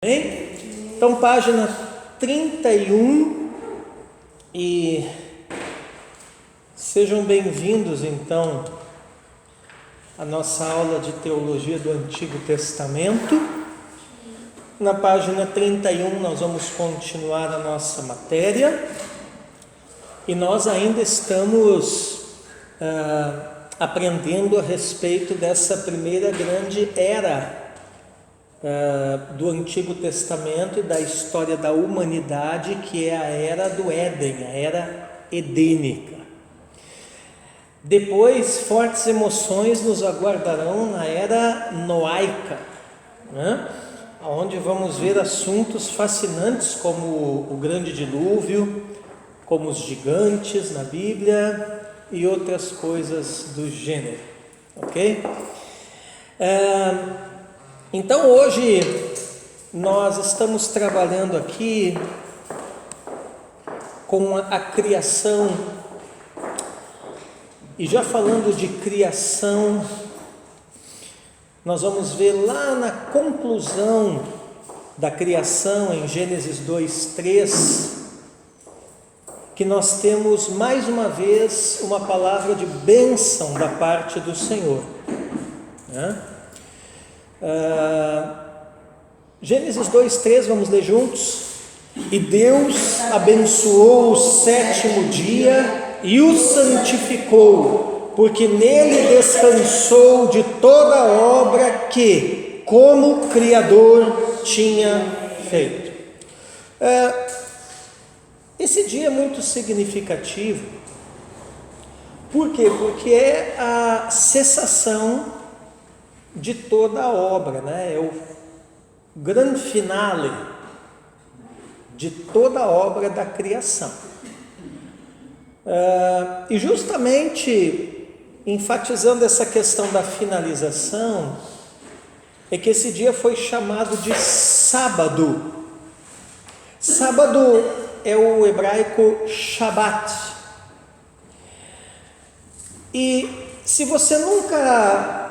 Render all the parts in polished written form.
Bem? Então, página 31 e sejam bem-vindos, então, à nossa aula de teologia do Antigo Testamento. Na página 31 nós vamos continuar a nossa matéria e nós ainda estamos aprendendo a respeito dessa primeira grande era do Antigo Testamento e da história da humanidade, que é a era do Éden, a era edênica. Depois, fortes emoções nos aguardarão na era noaica, né? Onde vamos ver assuntos fascinantes como o grande dilúvio, como os gigantes na Bíblia e outras coisas do gênero, ok? Então hoje nós estamos trabalhando aqui com a criação, e já falando de criação, nós vamos ver lá na conclusão da criação, em Gênesis 2:3, que nós temos mais uma vez uma palavra de bênção da parte do Senhor, né? Gênesis 2:3, vamos ler juntos. E Deus abençoou o sétimo dia e o santificou, porque nele descansou de toda a obra que, como Criador, tinha feito. Esse dia é muito significativo. Por quê? Porque é a cessação de toda a obra, né? É o grande finale de toda a obra da criação. E justamente enfatizando essa questão da finalização, é que esse dia foi chamado de sábado. Sábado é o hebraico Shabat. E se você nunca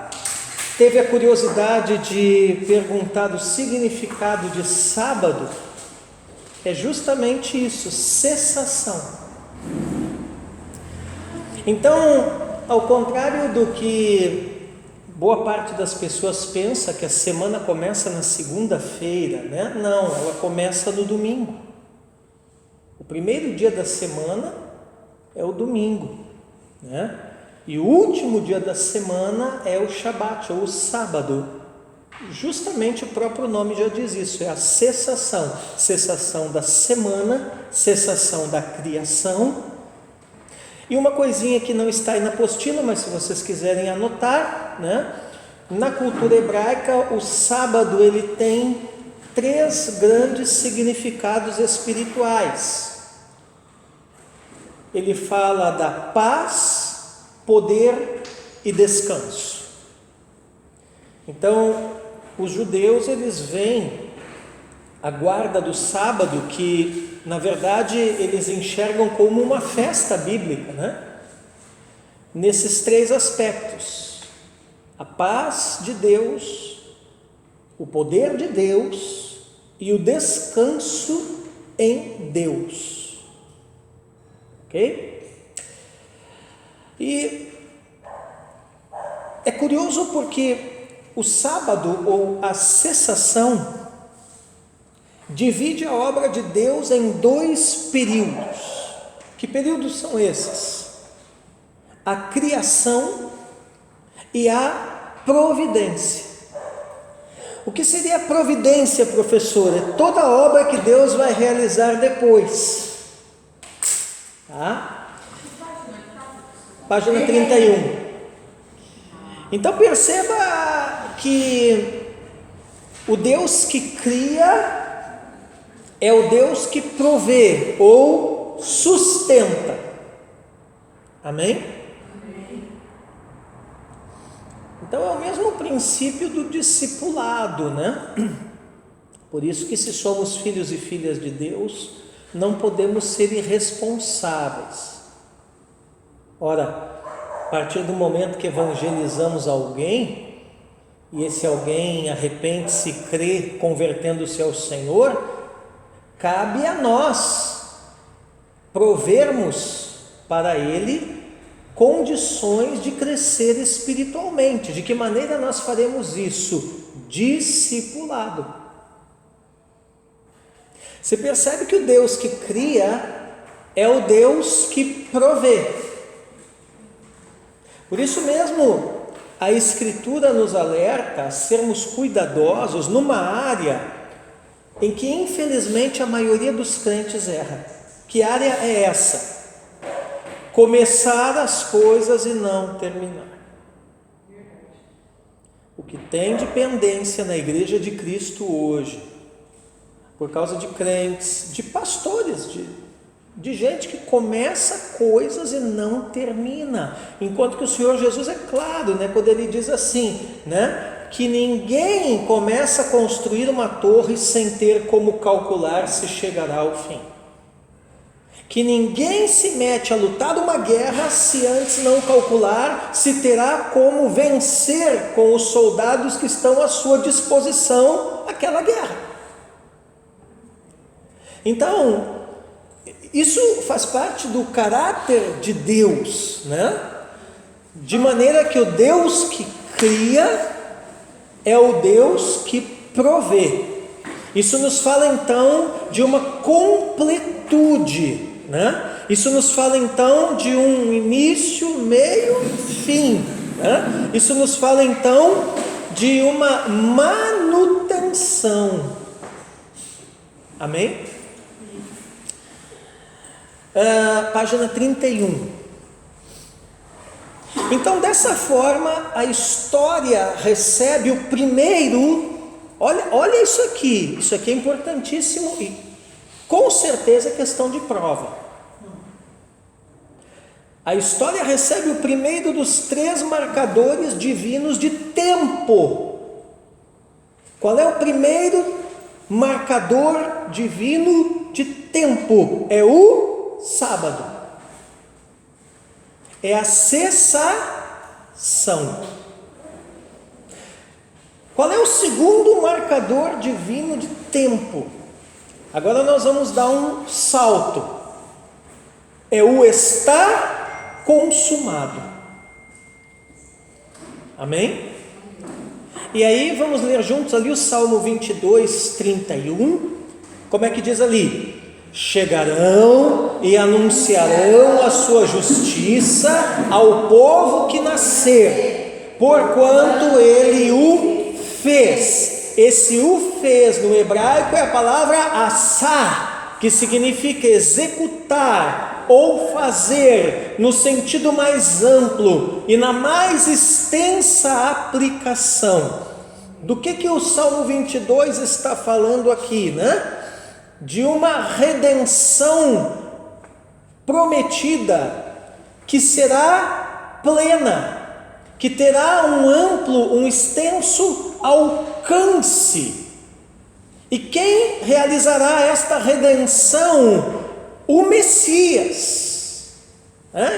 teve a curiosidade de perguntar o significado de sábado, é justamente isso, cessação. Então, ao contrário do que boa parte das pessoas pensa, que a semana começa na segunda-feira, né? Não, ela começa no domingo. O primeiro dia da semana é o domingo, né? E o último dia da semana é o Shabat, ou o sábado. Justamente o próprio nome já diz isso, é a cessação. Cessação da semana, cessação da criação. E uma coisinha que não está aí na apostila, mas se vocês quiserem anotar, né? Na cultura hebraica, o sábado ele tem 3 grandes significados espirituais. Ele fala da paz, poder e descanso. Então, os judeus, eles veem a guarda do sábado, que na verdade eles enxergam como uma festa bíblica, né? Nesses 3 aspectos: a paz de Deus, o poder de Deus e o descanso em Deus, ok? E é curioso porque o sábado, ou a cessação, divide a obra de Deus em 2 períodos. Que períodos são esses? A criação e a providência. O que seria a providência, professor? É toda a obra que Deus vai realizar depois. Tá? Página 31. Então perceba que o Deus que cria é o Deus que provê ou sustenta. Amém? Então é o mesmo princípio do discipulado, né? Por isso que, se somos filhos e filhas de Deus, não podemos ser irresponsáveis. Ora, a partir do momento que evangelizamos alguém, e esse alguém arrepende-se, crê, convertendo-se ao Senhor, cabe a nós provermos para ele condições de crescer espiritualmente. De que maneira nós faremos isso? Discipulado. Você percebe que o Deus que cria é o Deus que provê. Por isso mesmo, a Escritura nos alerta a sermos cuidadosos numa área em que infelizmente a maioria dos crentes erra. Que área é essa? Começar as coisas e não terminar. O que tem de pendência na Igreja de Cristo hoje, por causa de crentes, de pastores, de gente que começa coisas e não termina, enquanto que o Senhor Jesus é claro, quando ele diz assim, que ninguém começa a construir uma torre sem ter como calcular se chegará ao fim, que ninguém se mete a lutar uma guerra se antes não calcular se terá como vencer com os soldados que estão à sua disposição aquela guerra. Então, isso faz parte do caráter de Deus, de maneira que o Deus que cria é o Deus que provê. Isso nos fala então de uma completude, Isso nos fala então de um início, meio e fim, Isso nos fala então de uma manutenção. Amém? Página 31. Então, dessa forma, a história recebe o primeiro. Olha isso aqui é importantíssimo e com certeza é questão de prova. A história recebe o primeiro dos 3 marcadores divinos de tempo. Qual é o primeiro marcador divino de tempo? É o sábado, é a cessação. Qual é o segundo marcador divino de tempo? Agora nós vamos dar um salto, é o estar consumado. Amém? E aí vamos ler juntos ali o Salmo 22, 31, como é que diz ali? Chegarão e anunciarão a sua justiça ao povo que nascer, porquanto ele o fez. Esse o fez no hebraico é a palavra assar, que significa executar ou fazer no sentido mais amplo e na mais extensa aplicação. Do que o Salmo 22 está falando aqui, De uma redenção prometida que será plena, que terá um amplo, um extenso alcance. E quem realizará esta redenção? O Messias.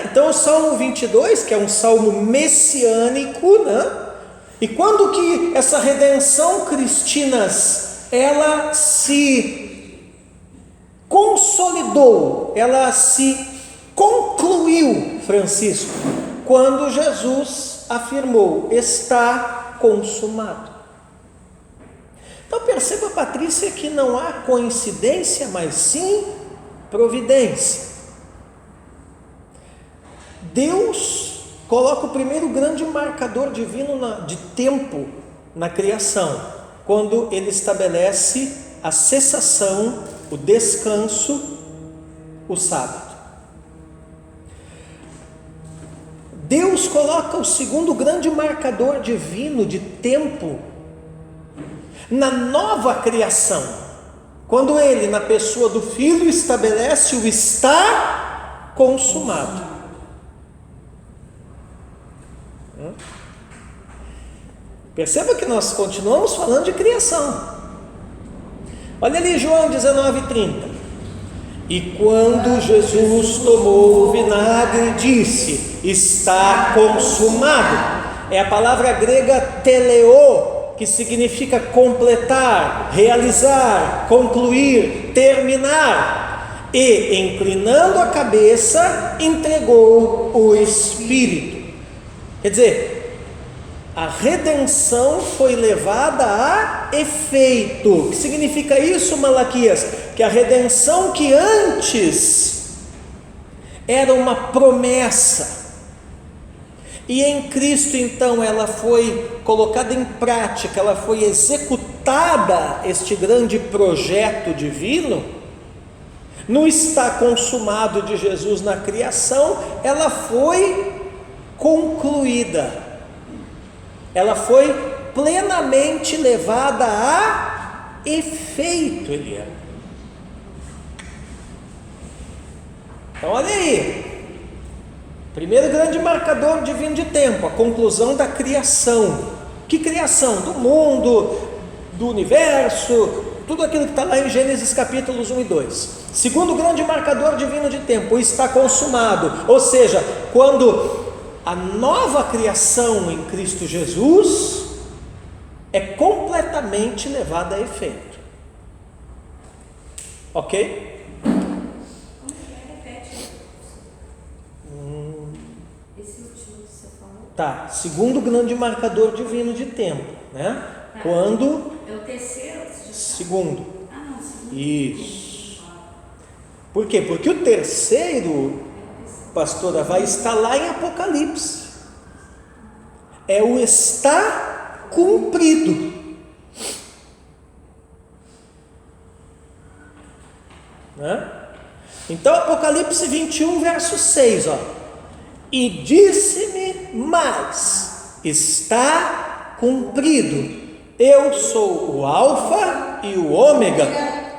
Então o Salmo 22, que é um salmo messiânico, e quando que essa redenção, Cristinas, ela se consolidou, ela se concluiu, Francisco, quando Jesus afirmou: está consumado. Então perceba, Patrícia, que não há coincidência, mas sim providência. Deus coloca o primeiro grande marcador divino de tempo na criação, quando ele estabelece a cessação, o descanso, o sábado. Deus coloca o segundo grande marcador divino de tempo na nova criação, quando ele, na pessoa do Filho, estabelece o está consumado. Perceba que nós continuamos falando de criação. Olha ali João 19:30. E quando Jesus tomou o vinagre, disse: está consumado. é a palavra grega teleo, que significa completar, realizar, concluir, terminar. E, inclinando a cabeça, entregou o Espírito. Quer dizer, a redenção foi levada a efeito. O que significa isso, Malaquias? Que a redenção que antes era uma promessa, e em Cristo então ela foi colocada em prática, ela foi executada, este grande projeto divino, no está consumado de Jesus na criação, ela foi concluída, ela foi plenamente levada a efeito, Eliana. Então olha aí, primeiro grande marcador divino de tempo, a conclusão da criação. Que criação? Do mundo, do universo, tudo aquilo que está lá em Gênesis capítulos 1 e 2. Segundo grande marcador divino de tempo, está consumado, ou seja, quando a nova criação em Cristo Jesus é completamente levada a efeito. Ok? Tá, segundo grande marcador divino de tempo, né? Tá. Quando? É o terceiro? Segundo. Ah, não, segundo. Isso. Por quê? Porque o terceiro, pastora, vai estar lá em Apocalipse. É o está cumprido. Né? Então, Apocalipse 21, verso 6, ó. E disse-me mais: está cumprido. Eu sou o Alfa e o Ômega,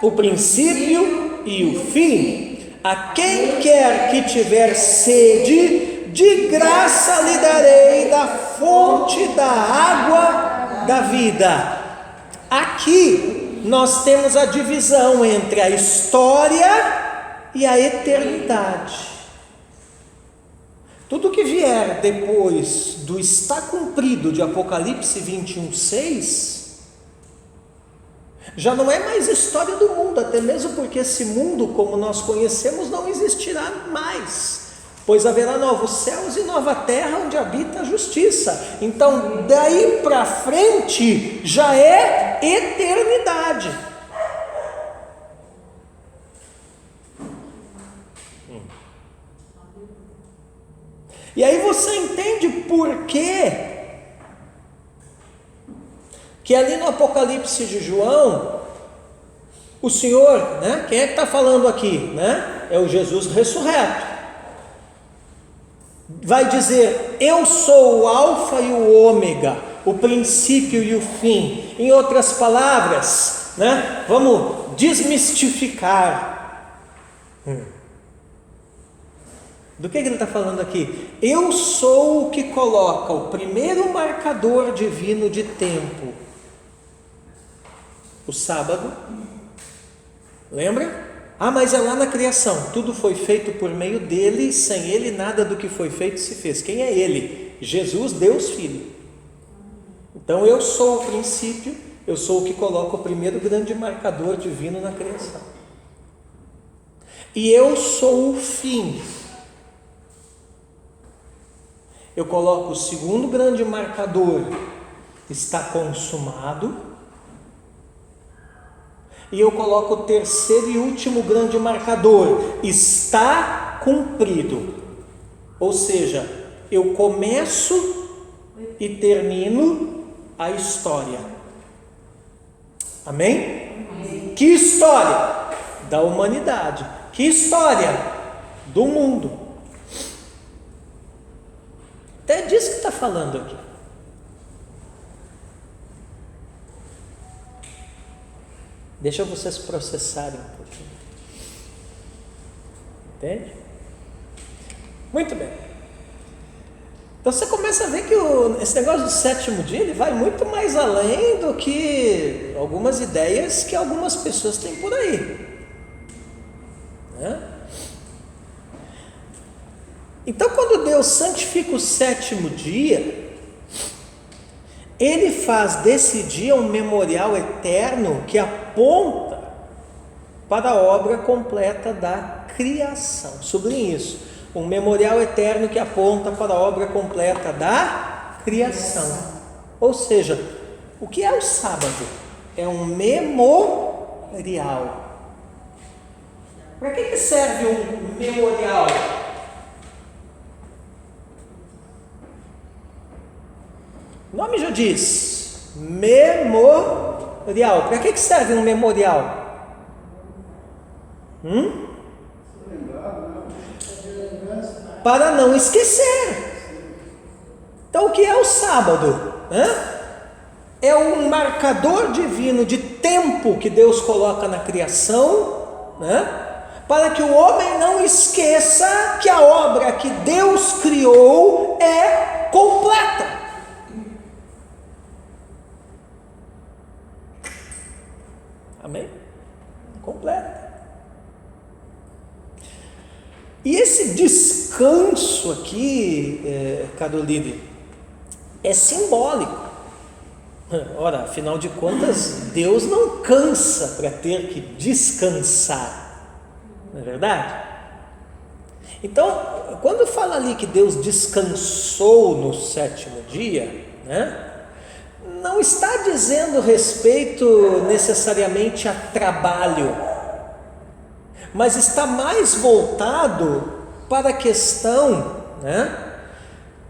o princípio e o fim. A quem quer que tiver sede, de graça lhe darei da fonte da água da vida. Aqui nós temos a divisão entre a história e a eternidade. Tudo que vier depois do está cumprido de Apocalipse 21, 6, já não é mais história do mundo, até mesmo porque esse mundo, como nós conhecemos, não existirá mais, pois haverá novos céus e nova terra onde habita a justiça. Então, daí para frente, já é eternidade. E aí você entende por quê que ali no Apocalipse de João, o Senhor, né? Quem é que está falando aqui? Né? É o Jesus ressurreto. Vai dizer: eu sou o Alfa e o Ômega, o princípio e o fim. Em outras palavras, né? Vamos desmistificar. Do que ele está falando aqui? Eu sou o que coloca o primeiro marcador divino de tempo, o sábado. Lembra? Ah, mas é lá na criação, tudo foi feito por meio dele, sem ele nada do que foi feito se fez. Quem é ele? Jesus, Deus Filho. Então eu sou o princípio, eu sou o que coloca o primeiro grande marcador divino na criação. E eu sou o fim. Eu coloco o segundo grande marcador, está consumado. E eu coloco o terceiro e último grande marcador, está cumprido. Ou seja, eu começo e termino a história. Amém? Amém. Que história? Da humanidade. Que história? Do mundo. Até disso que está falando aqui. Deixa vocês processarem um pouquinho. Entende? Muito bem. Então você começa a ver que esse negócio do sétimo dia, ele vai muito mais além do que algumas ideias que algumas pessoas têm por aí. Né? Então, quando Deus santifica o sétimo dia, Ele faz desse dia um memorial eterno que aponta para a obra completa da criação. Sublinhe isso. Um memorial eterno que aponta para a obra completa da criação. Ou seja, o que é o sábado? É um memorial. Para que serve um memorial? O nome já diz, memorial. Para que serve um memorial? Para não esquecer. Então o que é o sábado? É um marcador divino de tempo que Deus coloca na criação, para que o homem não esqueça que a obra que Deus criou é completa. Amém? Completa. E esse descanso aqui, Caroline, é simbólico. Ora, afinal de contas, Deus não cansa para ter que descansar, não é verdade? Então, quando fala ali que Deus descansou no sétimo dia, não está dizendo respeito necessariamente a trabalho, mas está mais voltado para a questão,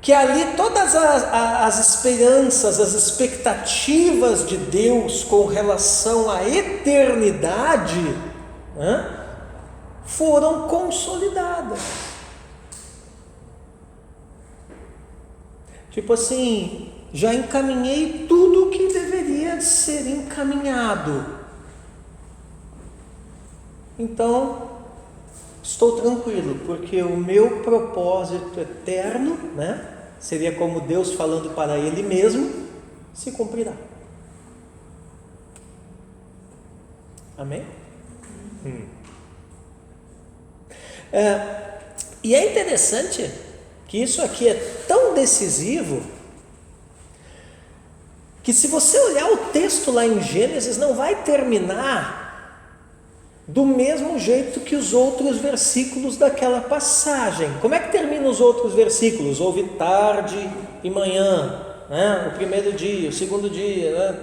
que ali todas as esperanças, as expectativas de Deus com relação à eternidade, foram consolidadas. Tipo assim, já encaminhei tudo o que deveria ser encaminhado. Então, estou tranquilo, porque o meu propósito eterno, seria como Deus falando para Ele mesmo, se cumprirá. Amém? E é interessante que isso aqui é tão decisivo, que se você olhar o texto lá em Gênesis, não vai terminar do mesmo jeito que os outros versículos daquela passagem. Como é que termina os outros versículos? Houve tarde e manhã, o primeiro dia, o segundo dia,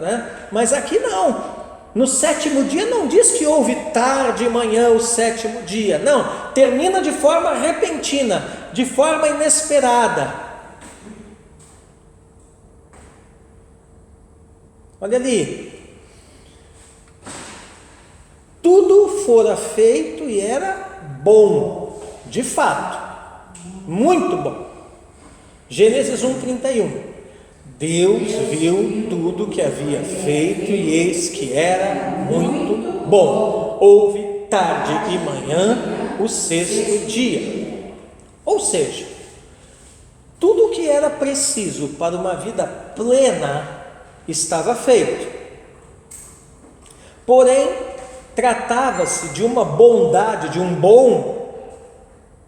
mas aqui não. No sétimo dia não diz que houve tarde e manhã o sétimo dia, não, termina de forma repentina, de forma inesperada. Olha ali, tudo fora feito e era bom, de fato, muito bom. Gênesis 1:31. Deus viu tudo que havia feito e eis que era muito bom. Houve tarde e manhã o sexto dia. Ou seja, tudo o que era preciso para uma vida plena estava feito. Porém, tratava-se de uma bondade, de um bom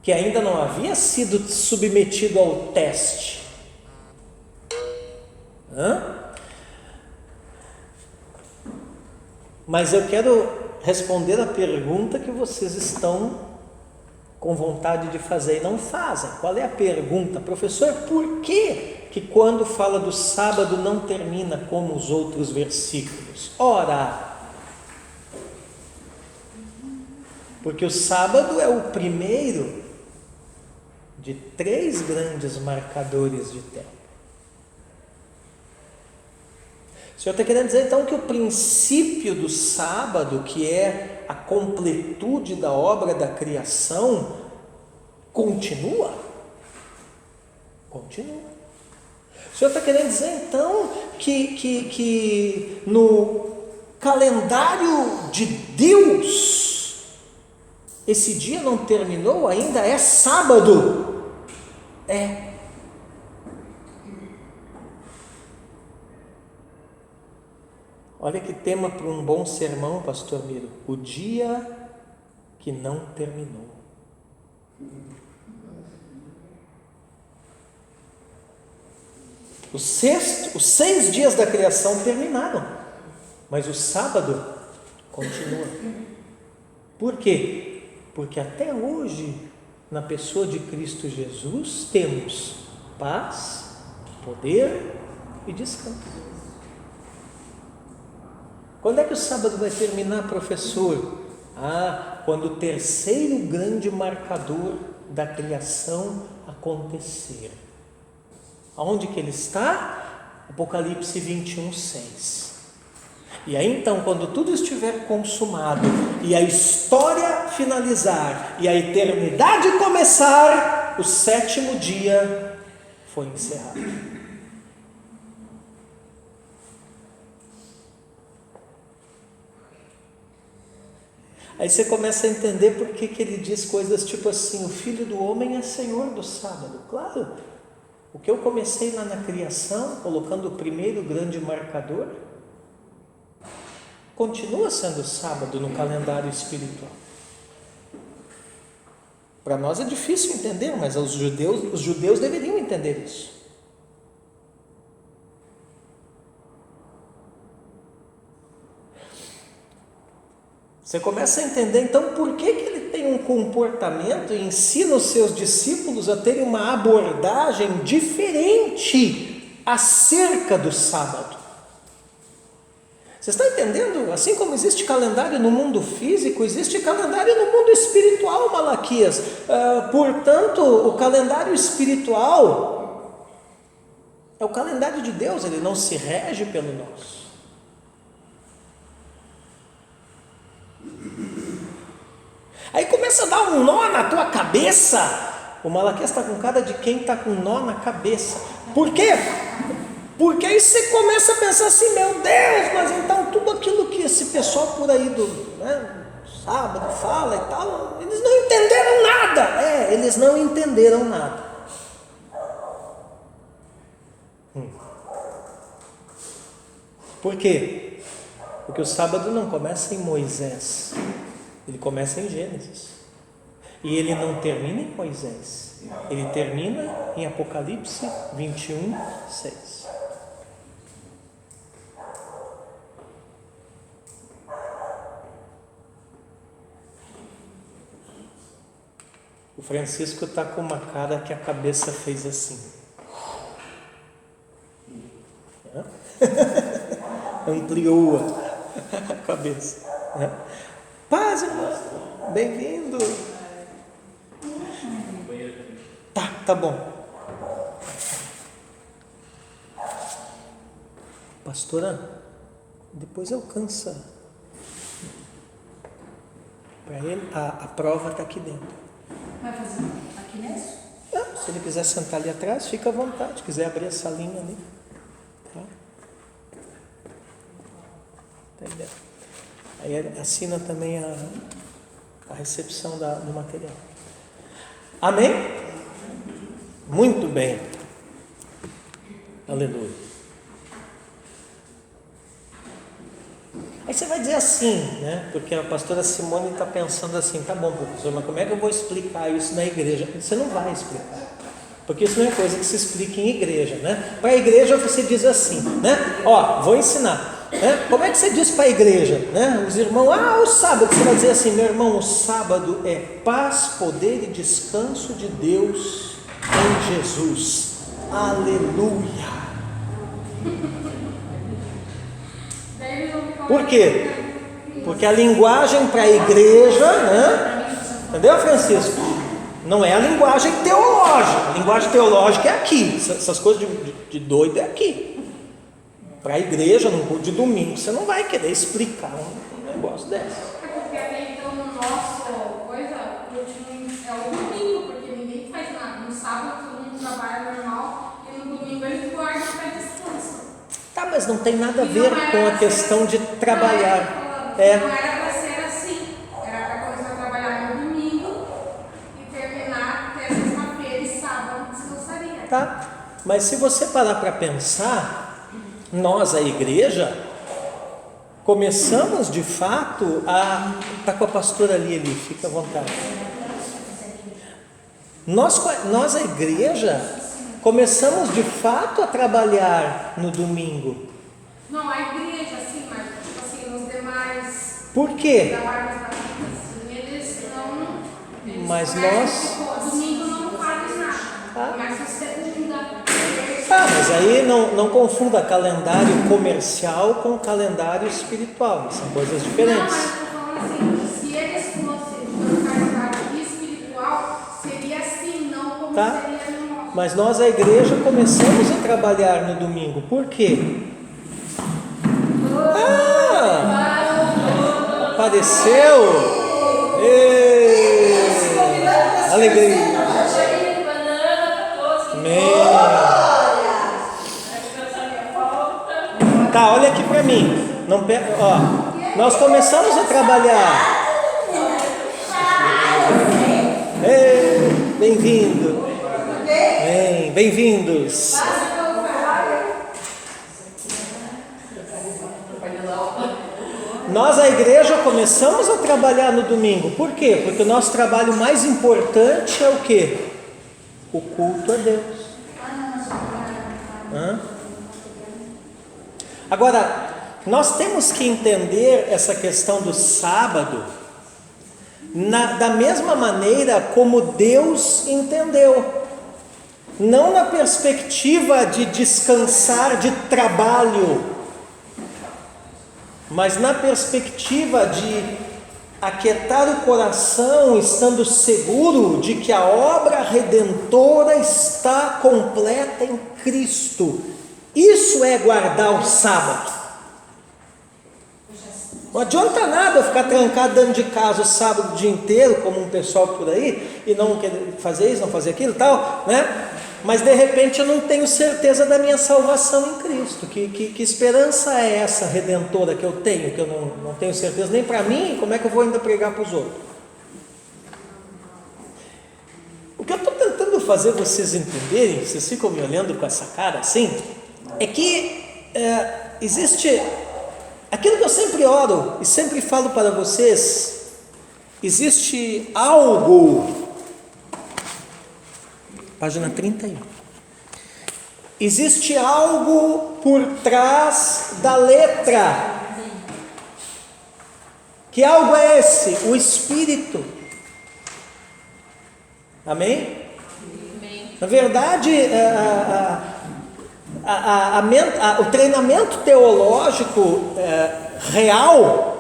que ainda não havia sido submetido ao teste. Mas eu quero responder a pergunta que vocês estão com vontade de fazer e não fazem. Qual é a pergunta? Professor, por que quando fala do sábado não termina como os outros versículos? Ora, porque o sábado é o primeiro de 3 grandes marcadores de tempo. O Senhor está querendo dizer então que o princípio do sábado, que é a completude da obra da criação, continua? Continua. O Senhor está querendo dizer então que no calendário de Deus, esse dia não terminou, ainda é sábado? É. Olha que tema para um bom sermão, pastor Miro. O dia que não terminou. Os 6 dias da criação terminaram, mas o sábado continua. Por quê? Porque até hoje, na pessoa de Cristo Jesus, temos paz, poder e descanso. Quando é que o sábado vai terminar, professor? Quando o terceiro grande marcador da criação acontecer. Aonde que ele está? Apocalipse 21:6. E aí então, quando tudo estiver consumado e a história finalizar e a eternidade começar, o 7º dia foi encerrado. Aí você começa a entender por que ele diz coisas tipo assim: o Filho do Homem é Senhor do sábado. Claro, o que eu comecei lá na criação, colocando o primeiro grande marcador, continua sendo sábado no calendário espiritual. Para nós é difícil entender, mas os judeus deveriam entender isso. Você começa a entender então por que ele tem um comportamento e ensina os seus discípulos a terem uma abordagem diferente acerca do sábado. Você está entendendo? Assim como existe calendário no mundo físico, existe calendário no mundo espiritual, Malaquias. Portanto, o calendário espiritual é o calendário de Deus, ele não se rege pelo nosso. Aí começa a dar um nó na tua cabeça. O Malaquias está com cara de quem está com nó na cabeça. Por quê? Porque aí você começa a pensar assim: meu Deus, mas então tudo aquilo que esse pessoal por aí do sábado fala e tal, eles não entenderam nada. Eles não entenderam nada. Por quê? Porque o sábado não começa em Moisés, ele começa em Gênesis. E ele não termina em Moisés, ele termina em Apocalipse 21:6. O Francisco está com uma cara que a cabeça fez assim. Ampliou a cabeça. Paz, irmão. Bem-vindo. Tá bom. Pastora, depois alcança. Para ele, a prova está aqui dentro. Vai fazer aqui nesse? Se ele quiser sentar ali atrás, fica à vontade. Se quiser abrir essa linha ali. Tá? Entendeu? Aí ele assina também a recepção do material. Amém? Muito bem. Aleluia. Aí você vai dizer assim, né? Porque a pastora Simone está pensando assim: tá bom, professor, mas como é que eu vou explicar isso na igreja? Você não vai explicar, porque isso não é coisa que se explica em igreja, né? Para a igreja você diz assim, né? Vou ensinar, né? Como é que você diz para a igreja, né? Os irmãos, o sábado, você vai dizer assim: meu irmão, o sábado é paz, poder e descanso de Deus em Jesus. Aleluia. Por quê? Porque a linguagem para a igreja, né? Entendeu, Francisco? Não é a linguagem teológica. A linguagem teológica é aqui. Essas coisas de doido é aqui. Para a igreja, num culto de domingo, você não vai querer explicar um negócio desse. É porque até então no nosso coisa, é o domingo, porque ninguém faz nada. No sábado todo mundo trabalha normal e no domingo eles guardam para descanso. Tá, mas não tem nada a ver com a questão de trabalhar. Não era para ser assim. Era para começar a trabalhar no domingo e terminar até sexta-feira e sábado descansaria. Tá, mas se você parar para pensar, nós, a igreja, começamos de fato tá com a pastora ali, fica à vontade. Nós, a igreja, começamos de fato a trabalhar no domingo. Não, a igreja, assim, mas tipo assim, nos demais Por quê? trabalhos da vida, assim, eles não. Eles Mas começam, nós- tipo, domingo não fazem nada. Ah. Começa segunda, terça. Ah, mas aí não confunda calendário comercial com calendário espiritual, são coisas Não, diferentes. mas eu tô falando assim, se eles fossem do calendário espiritual, seria assim, não como Tá. seria no nosso. Mas nós, a igreja, começamos a trabalhar no domingo. Por quê? Ah! Apareceu! Ê! Alegria! Amém! Tá, olha aqui para mim. Não ó, nós começamos a trabalhar. Ei, bem-vindo! Bem-vindos! Nós, a igreja, começamos a trabalhar no domingo. Por quê? Porque o nosso trabalho mais importante é o quê? O culto a Deus. Hã? Agora, nós temos que entender essa questão do sábado da mesma maneira como Deus entendeu. Não na perspectiva de descansar de trabalho, mas na perspectiva de aquietar o coração, estando seguro de que a obra redentora está completa em Cristo. Isso é guardar o sábado. Não adianta nada eu ficar trancado dentro de casa o sábado o dia inteiro, como um pessoal por aí, e não querer fazer isso, não fazer aquilo e tal, né? Mas de repente eu não tenho certeza da minha salvação em Cristo. Que esperança é essa redentora que eu tenho, que eu não tenho certeza nem para mim, como é que eu vou ainda pregar para os outros? O que eu estou tentando fazer vocês entenderem, vocês ficam me olhando com essa cara assim, é que existe aquilo que eu sempre oro e sempre falo para vocês, existe algo. Página 31. Existe algo por trás da letra. Que algo é esse? O Espírito. Amém? Na verdade, o treinamento teológico real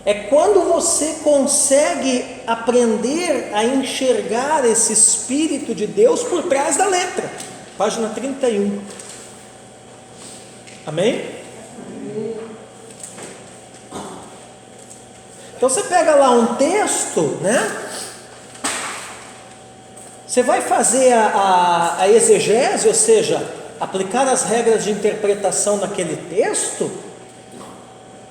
é quando você consegue aprender a enxergar esse Espírito de Deus por trás da letra. Página 31. Amém? Então você pega lá um texto, né? Você vai fazer a exegese, ou seja, aplicar as regras de interpretação naquele texto,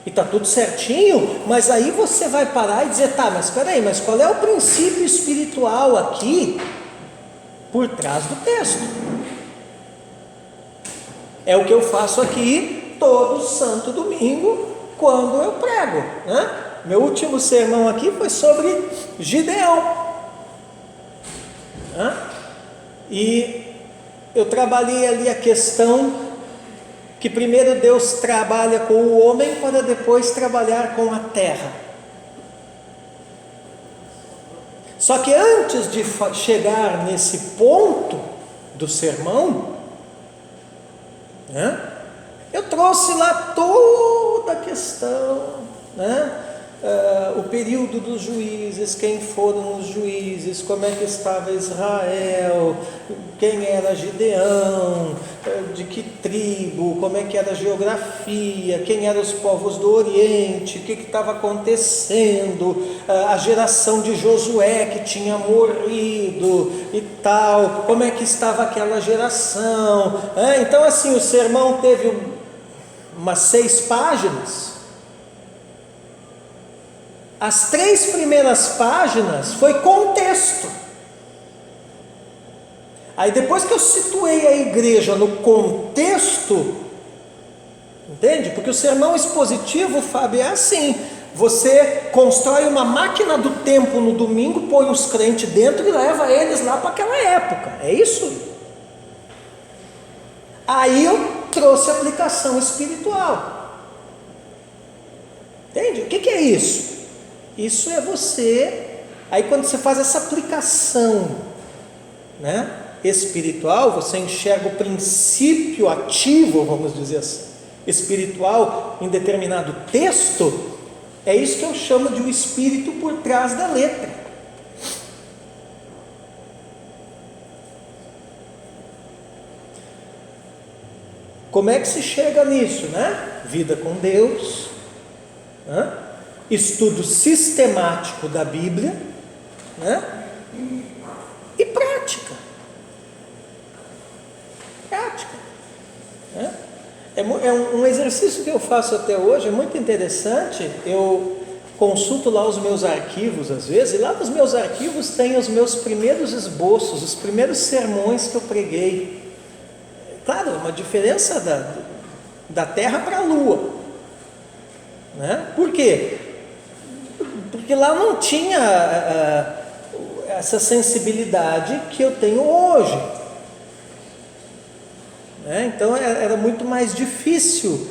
e está tudo certinho, mas aí você vai parar e dizer, tá, mas espera aí, mas qual é o princípio espiritual aqui, por trás do texto? É o que eu faço aqui, todo santo domingo, quando eu prego, né? Meu último sermão aqui foi sobre Gideão, né? E eu trabalhei ali a questão que primeiro Deus trabalha com o homem para depois trabalhar com a terra. Só que antes de chegar nesse ponto do sermão, né, eu trouxe lá toda a questão, né, o período dos juízes, quem foram os juízes, como é que estava Israel, quem era Gideão, de que tribo, como é que era a geografia, quem eram os povos do Oriente, o que estava acontecendo, a geração de Josué que tinha morrido e tal, como é que estava aquela geração. Então assim, o sermão teve umas 6 páginas. As 3 primeiras páginas foi contexto. Aí depois que eu situei a igreja no contexto, entende? Porque o sermão expositivo, Fábio, é assim: você constrói uma máquina do tempo no domingo, põe os crentes dentro e leva eles lá para aquela época. É isso? Aí eu trouxe a aplicação espiritual. Entende? O que é isso? Isso é você, aí quando você faz essa aplicação, né, espiritual, você enxerga o princípio ativo, vamos dizer assim, espiritual em determinado texto. É isso que eu chamo de o espírito por trás da letra. Como é que se chega nisso, né? Vida com Deus, né? Estudo sistemático da Bíblia, né? E prática. Né? É um exercício que eu faço até hoje, é muito interessante. Eu consulto lá os meus arquivos às vezes, e lá nos meus arquivos tem os meus primeiros esboços, os primeiros sermões que eu preguei. Claro, uma diferença da Terra para a Lua, né? Por quê? Porque lá não tinha essa sensibilidade que eu tenho hoje, né? Então era muito mais difícil,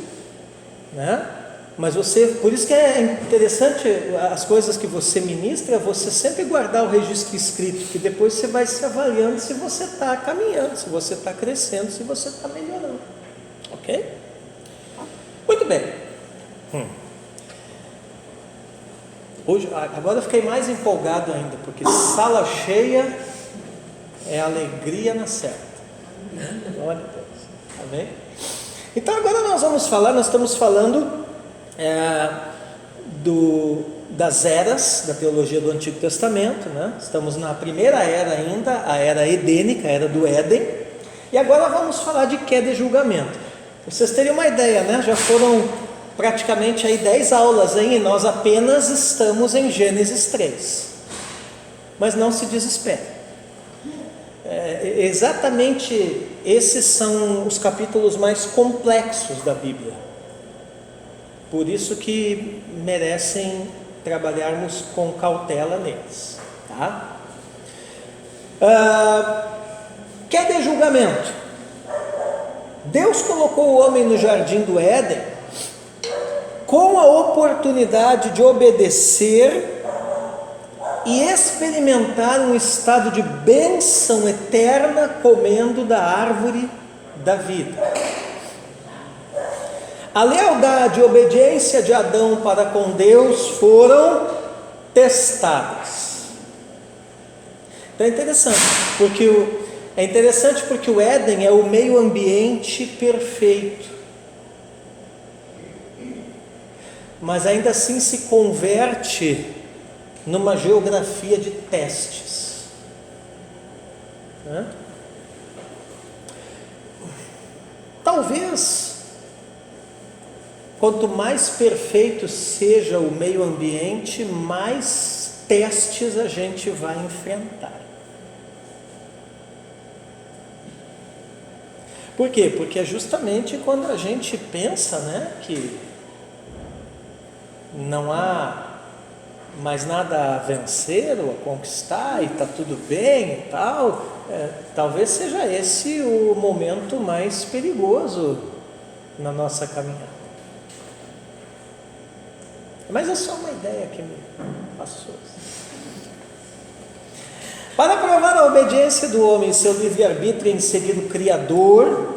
né? Mas por isso que é interessante as coisas que você ministra, você sempre guardar o registro escrito, que depois você vai se avaliando se você está caminhando, se você está crescendo, se você está melhorando, ok? Muito bem. Hoje, agora eu fiquei mais empolgado ainda, porque sala cheia é alegria na certa. Glória a Deus. Amém? Então agora nós estamos falando das eras da teologia do Antigo Testamento, né? Estamos na primeira era ainda, a era edênica, a era do Éden, e agora vamos falar de queda e julgamento. Pra vocês terem uma ideia, né? Já foram praticamente aí 10 aulas, hein? E nós apenas estamos em Gênesis 3, mas não se desespere. Exatamente esses são os capítulos mais complexos da Bíblia, por isso que merecem trabalharmos com cautela neles, tá? Queda e julgamento. Deus colocou o homem no jardim do Éden com a oportunidade de obedecer e experimentar um estado de bênção eterna comendo da árvore da vida. A lealdade e a obediência de Adão para com Deus foram testadas. Então é interessante porque o Éden é o meio ambiente perfeito, mas ainda assim se converte numa geografia de testes, né? Talvez, quanto mais perfeito seja o meio ambiente, mais testes a gente vai enfrentar. Por quê? Porque é justamente quando a gente pensa, né, que não há mais nada a vencer ou a conquistar e está tudo bem e tal, talvez seja esse o momento mais perigoso na nossa caminhada. Mas é só uma ideia que me passou. Para provar a obediência do homem e seu livre-arbítrio em seguir o Criador,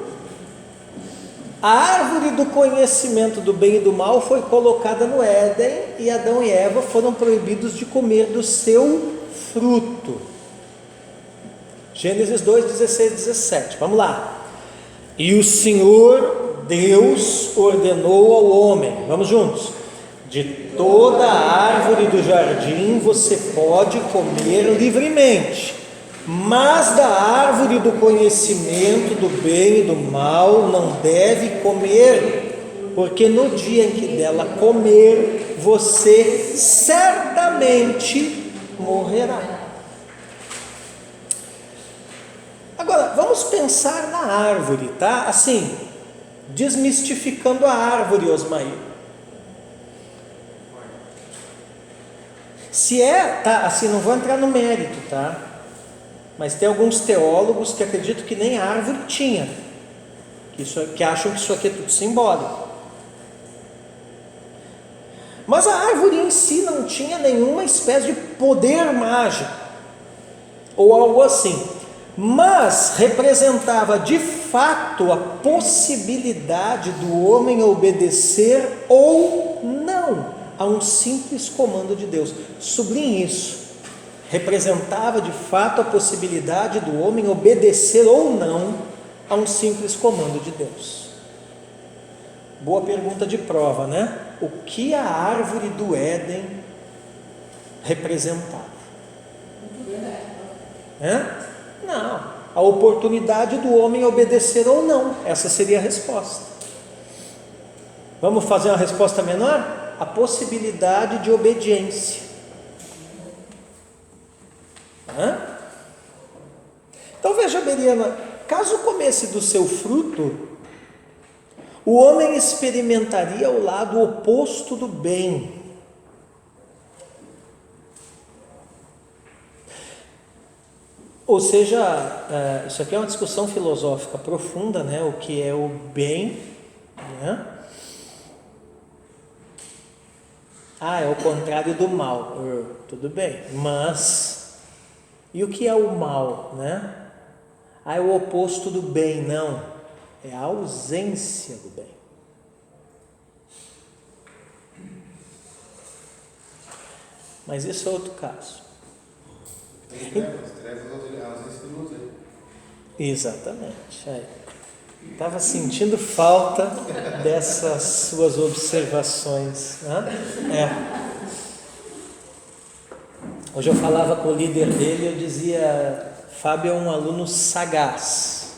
a árvore do conhecimento do bem e do mal foi colocada no Éden e Adão e Eva foram proibidos de comer do seu fruto. Gênesis 2, 16, 17. Vamos lá. E o Senhor Deus ordenou ao homem, vamos juntos: de toda a árvore do jardim você pode comer livremente, mas da árvore do conhecimento do bem e do mal não deve comer, porque no dia em que dela comer, você certamente morrerá. Agora, vamos pensar na árvore, tá? Assim, desmistificando a árvore, Osmair. Assim, não vou entrar no mérito, tá? Mas tem alguns teólogos que acreditam que nem a árvore tinha, que acham que isso aqui é tudo simbólico. Mas a árvore em si não tinha nenhuma espécie de poder mágico, ou algo assim, mas representava de fato a possibilidade do homem obedecer ou não a um simples comando de Deus. Sublinhe isso. Representava de fato a possibilidade do homem obedecer ou não a um simples comando de Deus. Boa pergunta de prova, né? O que a árvore do Éden representava? Não, a oportunidade do homem obedecer ou não. Essa seria a resposta. Vamos fazer uma resposta menor? A possibilidade de obediência. Então veja, Beriana, caso comesse do seu fruto, o homem experimentaria o lado oposto do bem. Ou seja, isso aqui é uma discussão filosófica profunda, né? O que é o bem, né? É o contrário do mal. Tudo bem, mas e o que é o mal, né? É o oposto do bem. Não, é a ausência do bem. Mas isso é outro caso. Exatamente. Estava sentindo falta dessas suas observações, né? Hoje eu falava com o líder dele, eu dizia: Fábio é um aluno sagaz.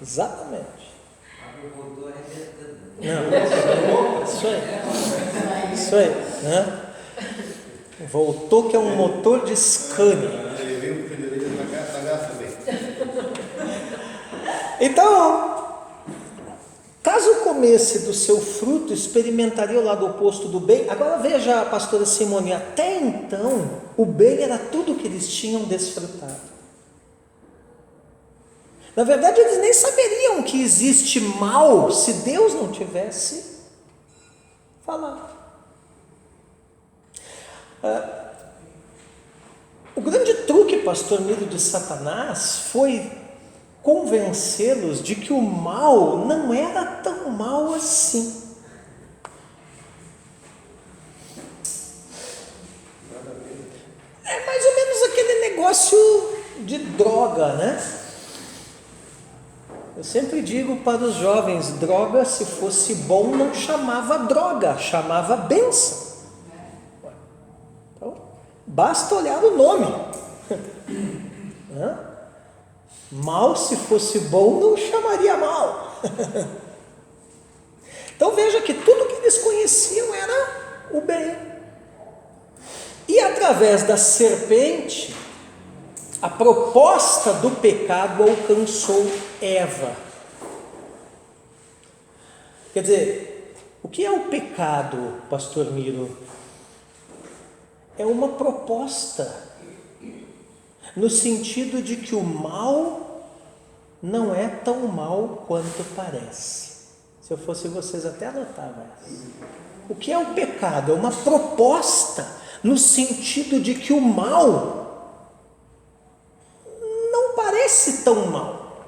Exatamente. Não, isso aí, né? Voltou que é um motor de Scania. Então, caso comesse do seu fruto, experimentaria o lado oposto do bem. Agora veja, pastora Simone, até então o bem era tudo que eles tinham desfrutado. Na verdade, eles nem saberiam que existe mal se Deus não tivesse falado. O grande truque, pastor Miro, de Satanás foi convencê-los de que o mal não era tão mal assim. É mais ou menos aquele negócio de droga, né? Eu sempre digo para os jovens: droga, se fosse bom, não chamava droga, chamava bênção. Então, basta olhar o nome. Mal, se fosse bom, não chamaria mal. Então veja que tudo que eles conheciam era o bem. E através da serpente, a proposta do pecado alcançou Eva. Quer dizer, o que é o pecado, pastor Miro? É uma proposta, no sentido de que o mal não é tão mal quanto parece. Se eu fosse vocês, até anotava essa. O que é o pecado? É uma proposta, no sentido de que o mal não parece tão mal.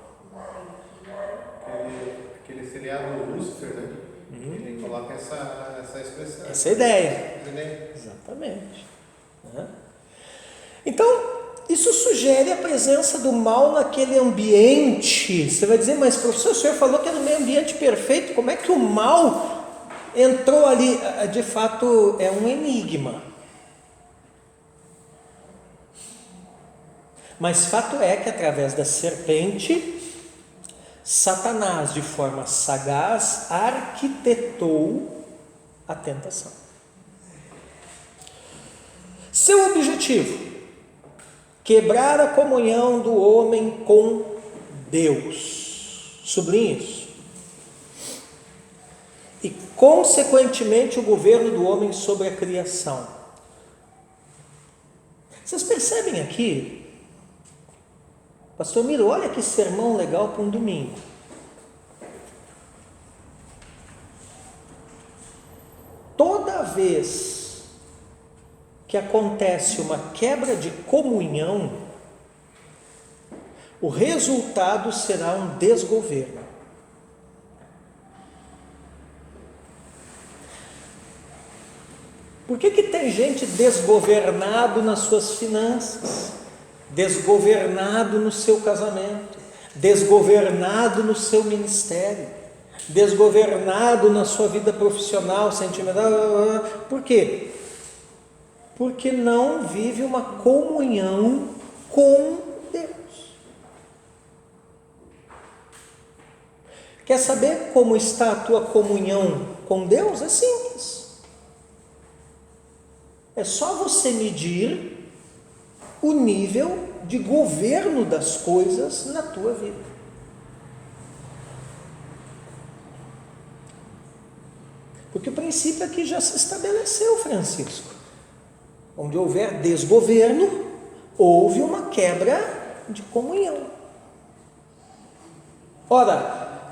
Aquele seriado Lúcifer, né? Ele coloca essa expressão. Essa ideia. Exatamente. Então, isso sugere a presença do mal naquele ambiente. Você vai dizer: mas professor, o senhor falou que era um meio ambiente perfeito, como é que o mal entrou ali? De fato, é um enigma. Mas fato é que através da serpente, Satanás, de forma sagaz, arquitetou a tentação. Seu objetivo: quebrar a comunhão do homem com Deus. Sublinhe isso. E, consequentemente, o governo do homem sobre a criação. Vocês percebem aqui, pastor Miro, olha que sermão legal para um domingo. toda vez que acontece uma quebra de comunhão, o resultado será um desgoverno. Por que tem gente desgovernado nas suas finanças, desgovernado no seu casamento, desgovernado no seu ministério, desgovernado na sua vida profissional, sentimental? Por quê? Porque não vive uma comunhão com Deus. Quer saber como está a tua comunhão com Deus? É simples. É só você medir o nível de governo das coisas na tua vida. Porque o princípio aqui já se estabeleceu, Francisco. Onde houver desgoverno, houve uma quebra de comunhão. Ora,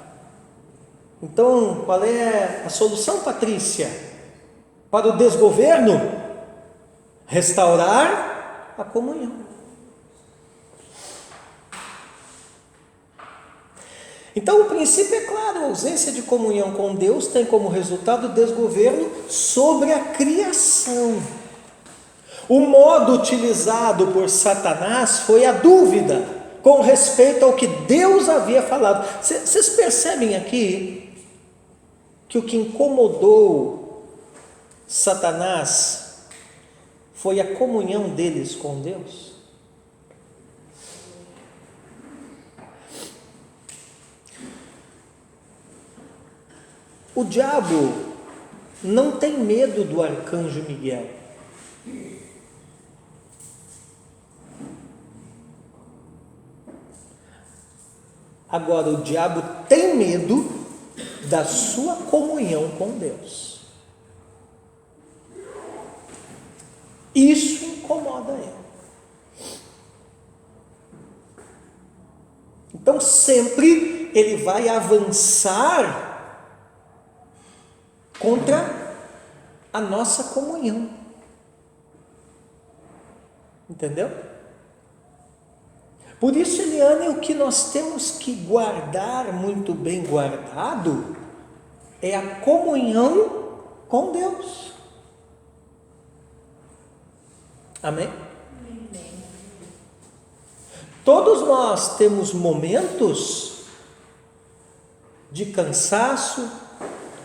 então qual é a solução, Patrícia, para o desgoverno? Restaurar a comunhão. Então o princípio é claro: a ausência de comunhão com Deus tem como resultado o desgoverno sobre a criação. O modo utilizado por Satanás foi a dúvida com respeito ao que Deus havia falado. Vocês percebem aqui que o que incomodou Satanás foi a comunhão deles com Deus? O diabo não tem medo do arcanjo Miguel. Agora, o diabo tem medo da sua comunhão com Deus. Isso incomoda ele. Então sempre ele vai avançar contra a nossa comunhão. Entendeu? Por isso, Eliane, o que nós temos que guardar muito bem guardado é a comunhão com Deus. Amém? Todos nós temos momentos de cansaço,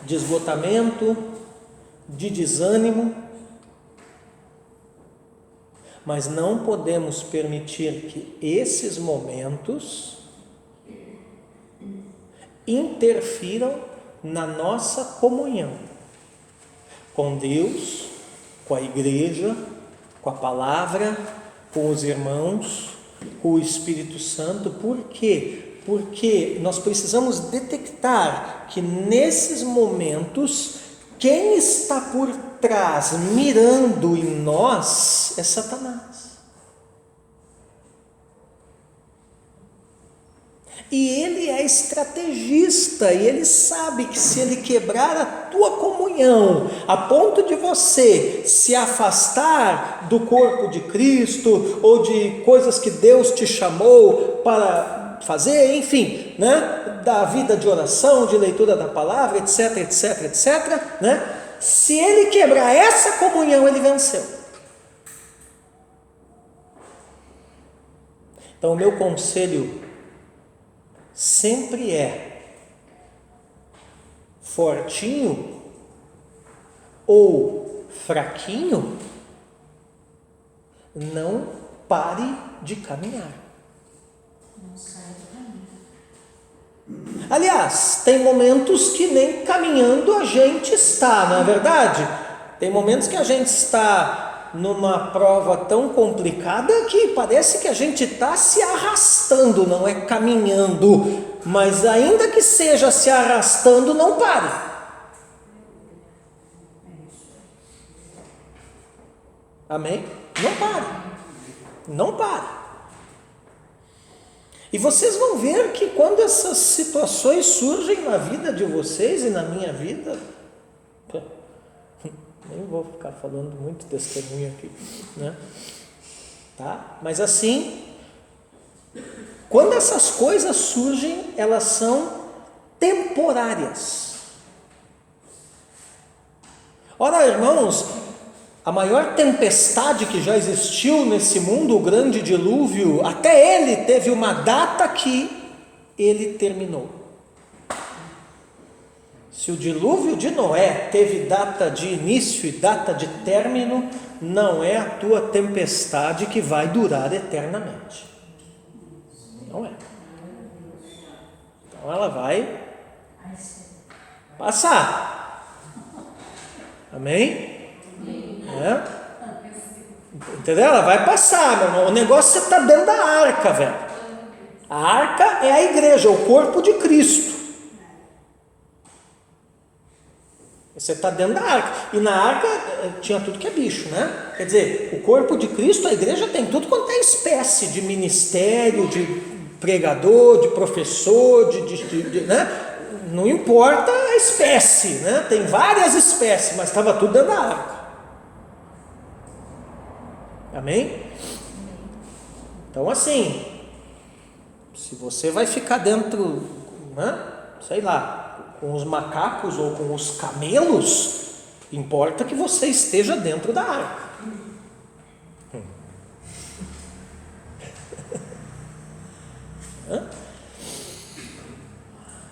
de esgotamento, de desânimo, mas não podemos permitir que esses momentos interfiram na nossa comunhão com Deus, com a igreja, com a palavra, com os irmãos, com o Espírito Santo. Por quê? Porque nós precisamos detectar que nesses momentos, quem está por trás, mirando em nós, é Satanás. E ele é estrategista, e ele sabe que se ele quebrar a tua comunhão, a ponto de você se afastar do corpo de Cristo, ou de coisas que Deus te chamou para fazer, enfim, né? Da vida de oração, de leitura da palavra, etc, etc, etc, né? Se ele quebrar essa comunhão, ele venceu. Então o meu conselho sempre é: fortinho ou fraquinho, não pare de caminhar. Não sai do caminho. Aliás, tem momentos que nem caminhando a gente está, não é verdade? Tem momentos que a gente está numa prova tão complicada que parece que a gente está se arrastando, não é caminhando, mas ainda que seja se arrastando, não pare. Amém? Não pare. Não pare. E vocês vão ver que quando essas situações surgem na vida de vocês e na minha vida, nem vou ficar falando muito testemunho aqui, né? Tá? Mas assim, quando essas coisas surgem, elas são temporárias. Ora, irmãos, a maior tempestade que já existiu nesse mundo, o grande dilúvio, até ele teve uma data que ele terminou. Se o dilúvio de Noé teve data de início e data de término, não é a tua tempestade que vai durar eternamente. Não é. Então ela vai passar. Amém? É? Entendeu? Ela vai passar, meu irmão. O negócio é você está dentro da arca, velho. A arca é a igreja, o corpo de Cristo. Você está dentro da arca. E na arca tinha tudo que é bicho, né? Quer dizer, o corpo de Cristo, a igreja tem tudo quanto é espécie de ministério, de pregador, de professor, né? Não importa a espécie, né? Tem várias espécies, mas estava tudo dentro da arca. Amém? Então assim, se você vai ficar dentro, né? Sei lá, com os macacos ou com os camelos, importa que você esteja dentro da arca.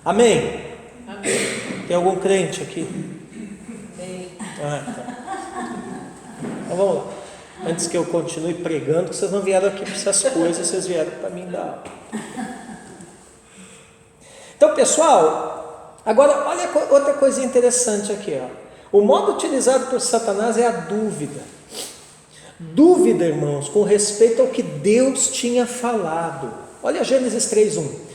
Amém? Amém? Tem algum crente aqui? Bem. Tá. Então vamos lá. Antes que eu continue pregando, que vocês não vieram aqui para essas coisas, vocês vieram para mim dar aula. Então, pessoal, agora olha outra coisa interessante aqui, ó. O modo utilizado por Satanás é a dúvida. Dúvida, irmãos, com respeito ao que Deus tinha falado. Olha Gênesis 3:1.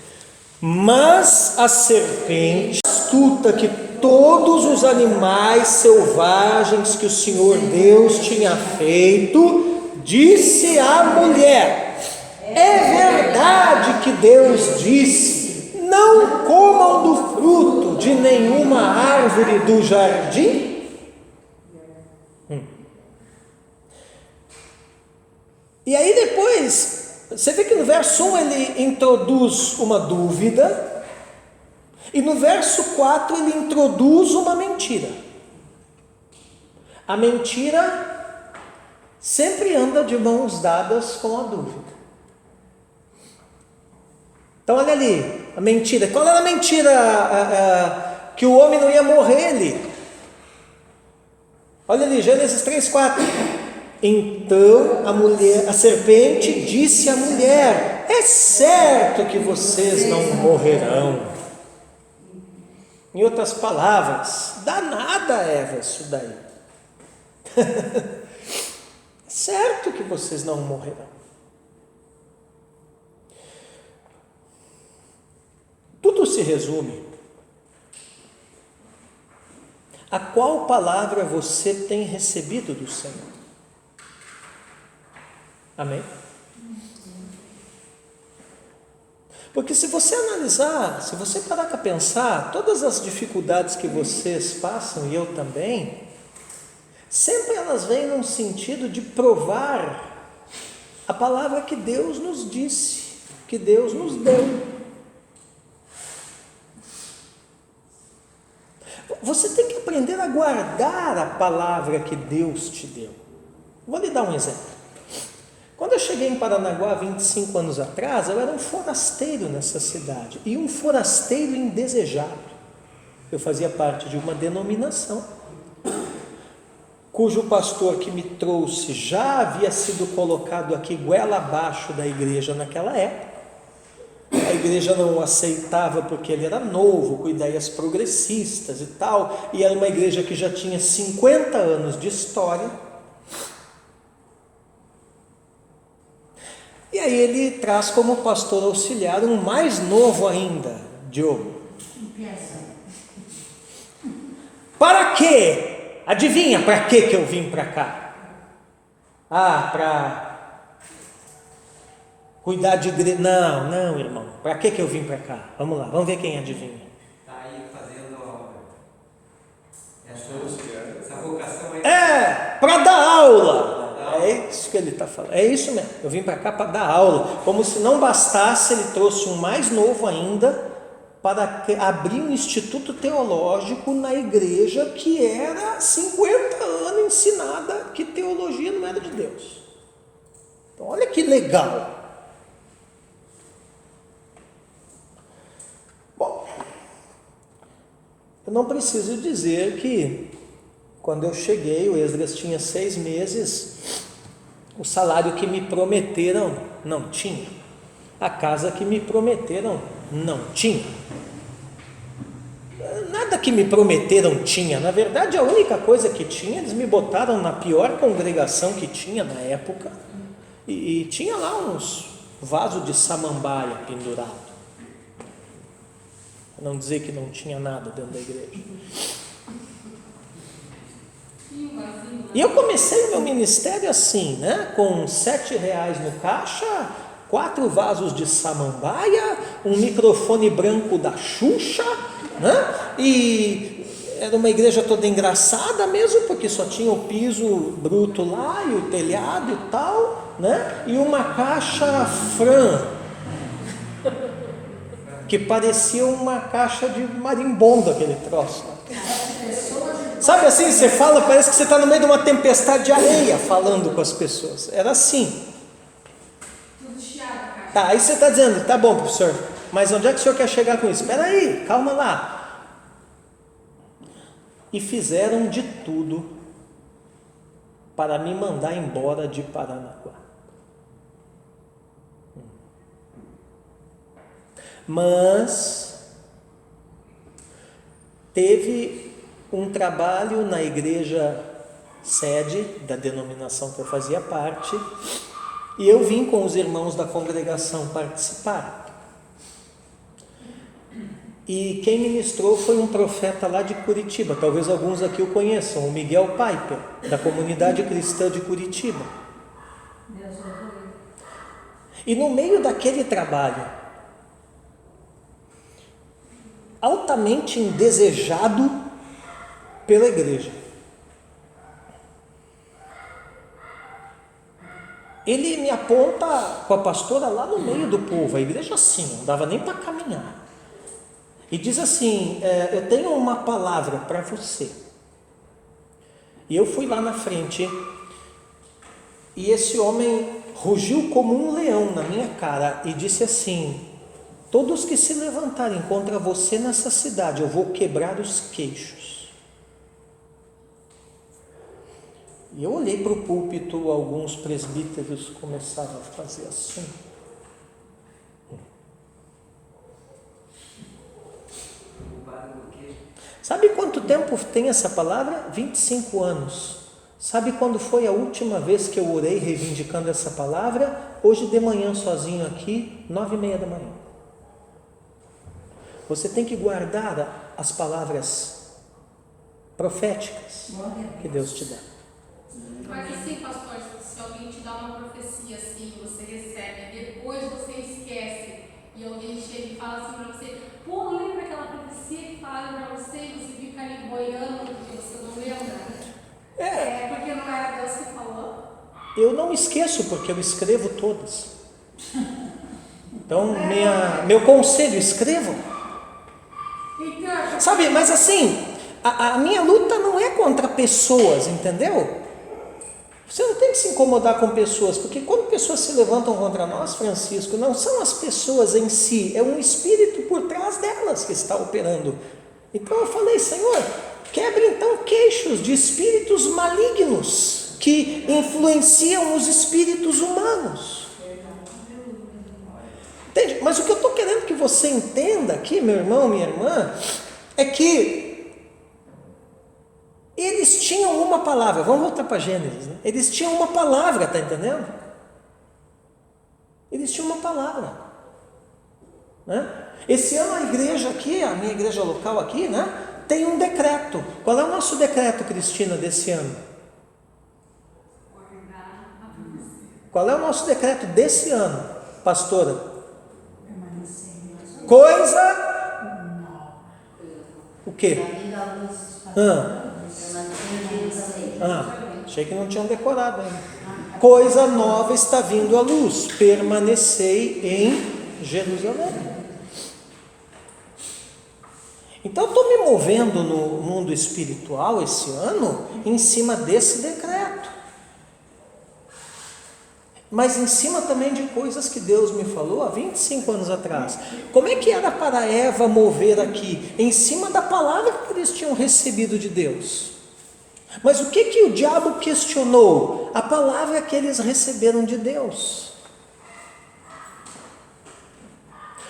Mas a serpente, astuta que todos os animais selvagens que o Senhor Deus tinha feito, disse à mulher: é verdade que Deus disse: não comam do fruto de nenhuma árvore do jardim? E aí depois, você vê que no verso 1 ele introduz uma dúvida, e no verso 4 ele introduz uma mentira. A mentira sempre anda de mãos dadas com a dúvida. Então olha ali, a mentira. Qual era a mentira? Que o homem não ia morrer ali. Olha ali, Gênesis 3:4. Então a serpente disse à mulher: é certo que vocês não morrerão. Em outras palavras, danada, Eva, isso daí. É certo que vocês não morrerão. Tudo se resume. A qual palavra você tem recebido do Senhor? Amém? Porque se você analisar, se você parar para pensar, todas as dificuldades que vocês passam, e eu também, sempre elas vêm num sentido de provar a palavra que Deus nos disse, que Deus nos deu. Você tem que aprender a guardar a palavra que Deus te deu. Vou lhe dar um exemplo. Quando eu cheguei em Paranaguá 25 anos atrás, eu era um forasteiro nessa cidade, e um forasteiro indesejado. Eu fazia parte de uma denominação, cujo pastor que me trouxe já havia sido colocado aqui goela abaixo da igreja naquela época. A igreja não o aceitava porque ele era novo, com ideias progressistas e tal, e era uma igreja que já tinha 50 anos de história. E aí ele traz como pastor auxiliar um mais novo ainda, Diogo. Para quê? Adivinha para que eu vim para cá? Para cuidar de igreja. Não, irmão. Para que eu vim para cá? Vamos lá, vamos ver quem adivinha. Está aí fazendo a obra. Essa vocação aí para dar aula. É isso que ele está falando. É isso mesmo. Eu vim para cá para dar aula. Como se não bastasse, ele trouxe um mais novo ainda para abrir um instituto teológico na igreja que era 50 anos ensinada que teologia não era de Deus. Então, olha que legal. Bom, eu não preciso dizer que quando eu cheguei, o Esdras tinha 6 meses, o salário que me prometeram não tinha, a casa que me prometeram não tinha, nada que me prometeram tinha. Na verdade, a única coisa que tinha, eles me botaram na pior congregação que tinha na época, e tinha lá uns vasos de samambaia pendurado, para não dizer que não tinha nada dentro da igreja. E eu comecei o meu ministério assim, né? Com R$7 no caixa, 4 vasos de samambaia, um microfone branco da Xuxa, né? E era uma igreja toda engraçada mesmo, porque só tinha o piso bruto lá e o telhado e tal, né? E uma caixa Fran, que parecia uma caixa de marimbondo, aquele troço. Sabe assim, você fala, parece que você está no meio de uma tempestade de areia falando com as pessoas. Era assim. Tudo chiado, cara. Tá, aí você está dizendo, tá bom, professor, mas onde é que o senhor quer chegar com isso? Espera aí, calma lá. E fizeram de tudo para me mandar embora de Paranaguá. Mas teve um trabalho na igreja sede da denominação que eu fazia parte, e eu vim com os irmãos da congregação participar. E quem ministrou foi um profeta lá de Curitiba, talvez alguns aqui o conheçam, o Miguel Piper, da comunidade cristã de Curitiba. E no meio daquele trabalho, altamente indesejado pela igreja, ele me aponta com a pastora lá no meio do povo, a igreja assim, não dava nem para caminhar, e diz assim, eu tenho uma palavra para você. E eu fui lá na frente, e esse homem rugiu como um leão na minha cara e disse assim: todos que se levantarem contra você nessa cidade, eu vou quebrar os queixos. E eu olhei para o púlpito, alguns presbíteros começaram a fazer assim. Sabe quanto tempo tem essa palavra? 25 anos. Sabe quando foi a última vez que eu orei reivindicando essa palavra? Hoje de manhã, sozinho aqui, 9h30 da manhã. Você tem que guardar as palavras proféticas que Deus te dá. Mas assim, pastor, se alguém te dá uma profecia assim, você recebe, depois você esquece, e alguém chega e fala assim pra você: pô, lembra aquela profecia que falaram pra você e você fica ali boiando porque você não lembra? É porque não era Deus que falou? Eu não esqueço, porque eu escrevo todas. Então, meu conselho, escrevam. Então, Sabe, mas assim, a minha luta não é contra pessoas, entendeu? Você não tem que se incomodar com pessoas, porque quando pessoas se levantam contra nós, Francisco, não são as pessoas em si, é um espírito por trás delas que está operando. Então eu falei: Senhor, quebre então queixos de espíritos malignos que influenciam os espíritos humanos. Entende? Mas o que eu estou querendo que você entenda aqui, meu irmão, minha irmã, é que eles tinham uma palavra. Vamos voltar para Gênesis, né? Eles tinham uma palavra, está entendendo? Eles tinham uma palavra, né? Esse ano a igreja aqui, a minha igreja local aqui, né, tem um decreto. Qual é o nosso decreto, Cristina, desse ano? Qual é o nosso decreto desse ano, pastora? O quê? Achei que não tinham decorado ainda. Coisa nova está vindo à luz, permanecei em Jerusalém. Então, estou me movendo no mundo espiritual esse ano em cima desse decreto. Mas em cima também de coisas que Deus me falou há 25 anos atrás. Como é que era para Eva mover aqui? Em cima da palavra que eles tinham recebido de Deus. Mas o que o diabo questionou? A palavra que eles receberam de Deus.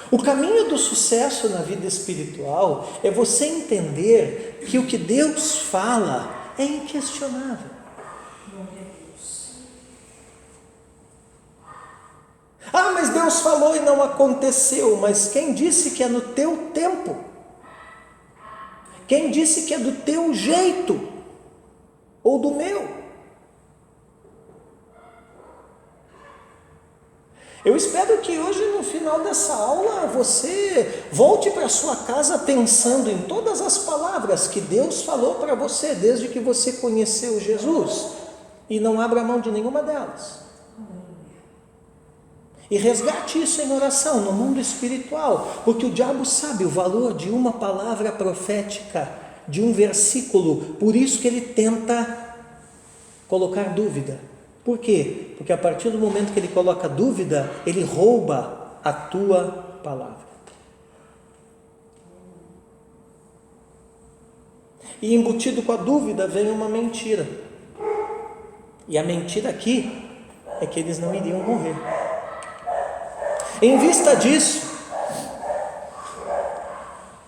O caminho do sucesso na vida espiritual é você entender que o que Deus fala é inquestionável. Mas Deus falou e não aconteceu. Mas quem disse que é no teu tempo? Quem disse que é do teu jeito? Ou do meu? Eu espero que hoje, no final dessa aula, você volte para sua casa pensando em todas as palavras que Deus falou para você, desde que você conheceu Jesus, e não abra mão de nenhuma delas. E resgate isso em oração, no mundo espiritual, porque o diabo sabe o valor de uma palavra profética, de um versículo, por isso que ele tenta colocar dúvida. Por quê? Porque a partir do momento que ele coloca dúvida, ele rouba a tua palavra. E embutido com a dúvida vem uma mentira. E a mentira aqui é que eles não iriam morrer. Em vista disso,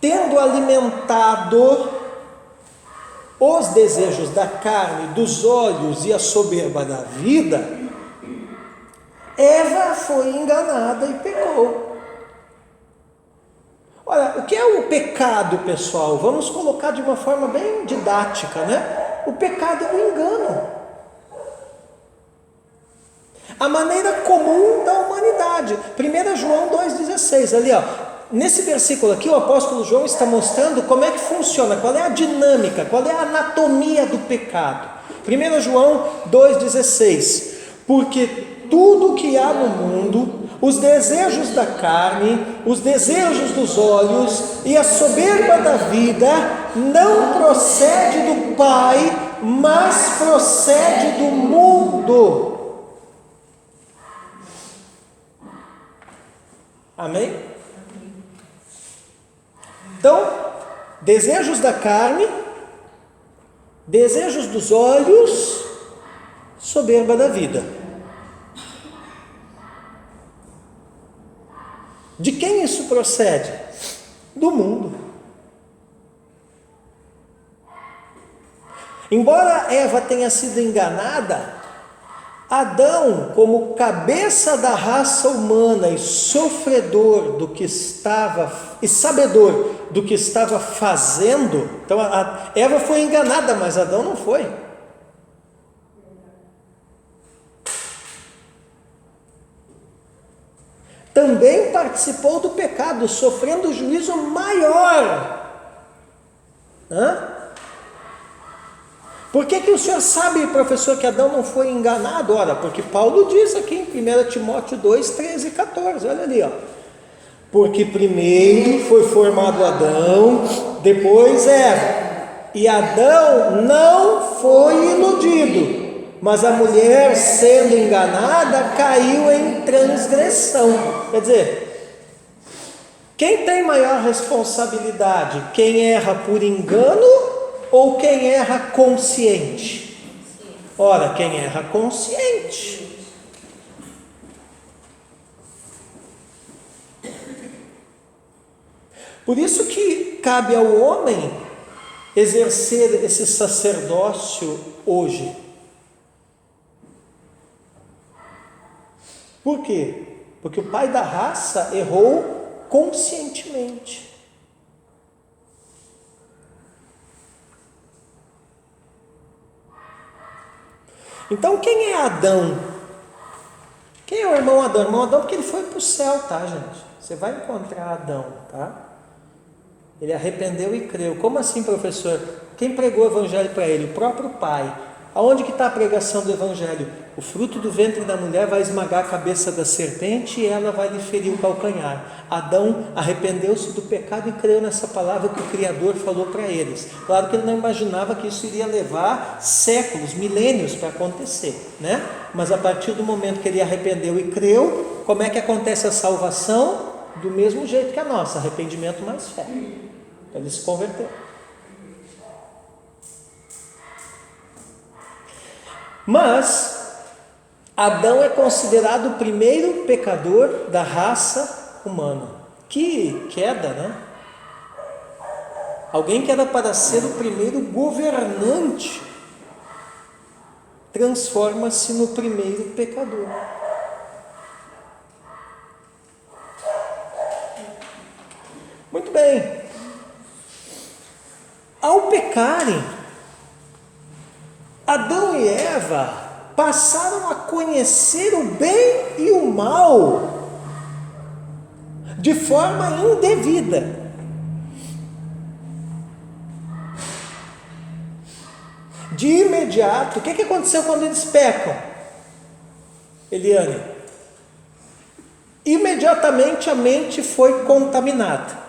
tendo alimentado os desejos da carne, dos olhos e a soberba da vida, Eva foi enganada e pecou. Olha, o que é o pecado, pessoal? Vamos colocar de uma forma bem didática, né? O pecado é o engano. A maneira comum da humanidade. 1 João 2,16, ali ó. Nesse versículo aqui, o apóstolo João está mostrando como é que funciona, qual é a dinâmica, qual é a anatomia do pecado. 1 João 2,16, porque tudo que há no mundo, os desejos da carne, os desejos dos olhos e a soberba da vida, não procede do Pai, mas procede do mundo. Amém? Então, desejos da carne, desejos dos olhos, soberba da vida. De quem isso procede? Do mundo. Embora Eva tenha sido enganada, Adão, como cabeça da raça humana e sofredor do que estava, e sabedor do que estava fazendo, então a Eva foi enganada, mas Adão não foi. Também participou do pecado, sofrendo o juízo maior. Por que o senhor sabe, professor, que Adão não foi enganado? Ora, porque Paulo diz aqui em 1 Timóteo 2, 13 e 14, olha ali, ó. Porque primeiro foi formado Adão, depois Eva. E Adão não foi iludido, mas a mulher, sendo enganada, caiu em transgressão. Quer dizer, quem tem maior responsabilidade? Quem erra por engano ou quem erra consciente? Ora, quem erra consciente. Por isso que cabe ao homem exercer esse sacerdócio hoje. Por quê? Porque o pai da raça errou conscientemente. Então quem é Adão? Quem é o irmão Adão? O irmão Adão porque ele foi para o céu, tá, gente? Você vai encontrar Adão, tá? Ele arrependeu e creu. Como assim, professor? Quem pregou o evangelho para ele? O próprio pai. Aonde que está a pregação do Evangelho? O fruto do ventre da mulher vai esmagar a cabeça da serpente e ela vai lhe ferir o calcanhar. Adão arrependeu-se do pecado e creu nessa palavra que o Criador falou para eles. Claro que ele não imaginava que isso iria levar séculos, milênios para acontecer, né? Mas a partir do momento que ele arrependeu e creu, como é que acontece a salvação? Do mesmo jeito que a nossa, arrependimento mais fé. Ele se converteu. Mas Adão é considerado o primeiro pecador da raça humana. Que queda, né? Alguém que era para ser o primeiro governante transforma-se no primeiro pecador. Muito bem. Ao pecarem, Adão e Eva passaram a conhecer o bem e o mal de forma indevida. De imediato, o que aconteceu quando eles pecam, Eliane? Imediatamente a mente foi contaminada.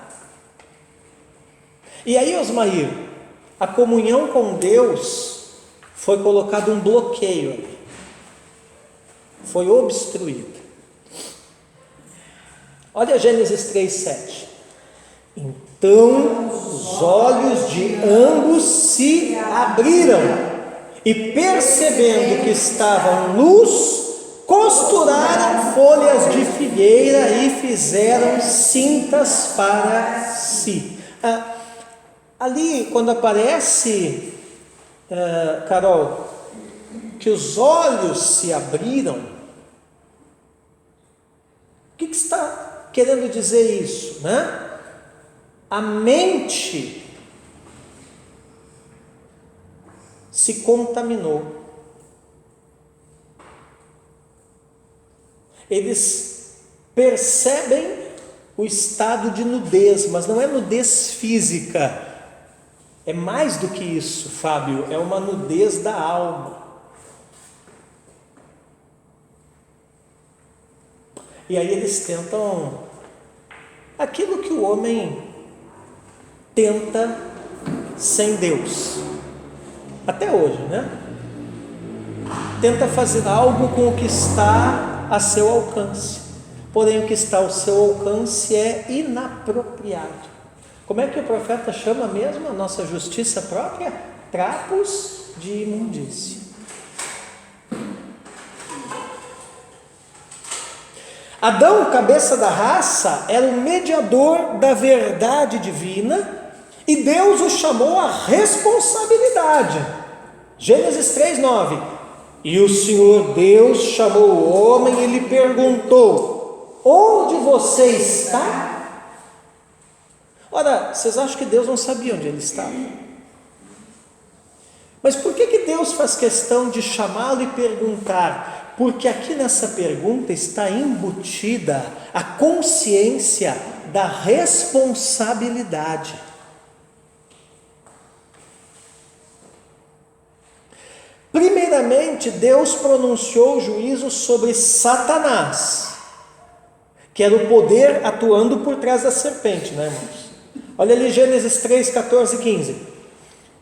E aí, Osmair, a comunhão com Deus foi colocado um bloqueio ali, foi obstruído. Olha Gênesis 3:7. Então os olhos de ambos se abriram e, percebendo que estavam nus, costuraram folhas de figueira e fizeram cintas para si. Ali, quando aparece, Carol, que os olhos se abriram, o que está querendo dizer isso, né? A mente se contaminou. Eles percebem o estado de nudez, mas não é nudez física. É mais do que isso, Fábio, é uma nudez da alma. E aí eles tentam aquilo que o homem tenta sem Deus, até hoje, né? Tenta fazer algo com o que está a seu alcance, porém o que está ao seu alcance é inapropriado. Como é que o profeta chama mesmo a nossa justiça própria? Trapos de imundícia. Adão, cabeça da raça, era o mediador da verdade divina e Deus o chamou à responsabilidade. Gênesis 3:9. E o Senhor Deus chamou o homem e lhe perguntou: onde você está? Ora, vocês acham que Deus não sabia onde ele estava? Mas por que Deus faz questão de chamá-lo e perguntar? Porque aqui nessa pergunta está embutida a consciência da responsabilidade. Primeiramente, Deus pronunciou o juízo sobre Satanás, que era o poder atuando por trás da serpente, né, irmãos? Olha ali Gênesis 3, 14 e 15.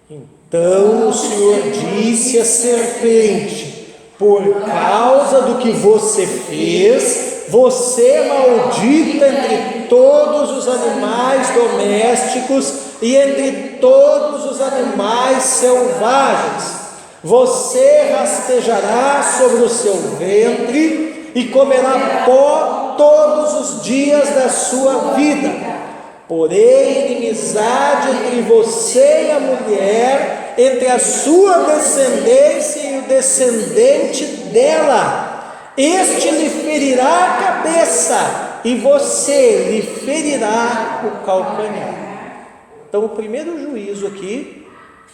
Então o Senhor disse à serpente: por causa do que você fez, você é maldita entre todos os animais domésticos e entre todos os animais selvagens. Você rastejará sobre o seu ventre e comerá pó todos os dias da sua vida. Porém, inimizade entre você e a mulher, entre a sua descendência e o descendente dela. Este lhe ferirá a cabeça e você lhe ferirá o calcanhar. Então, o primeiro juízo aqui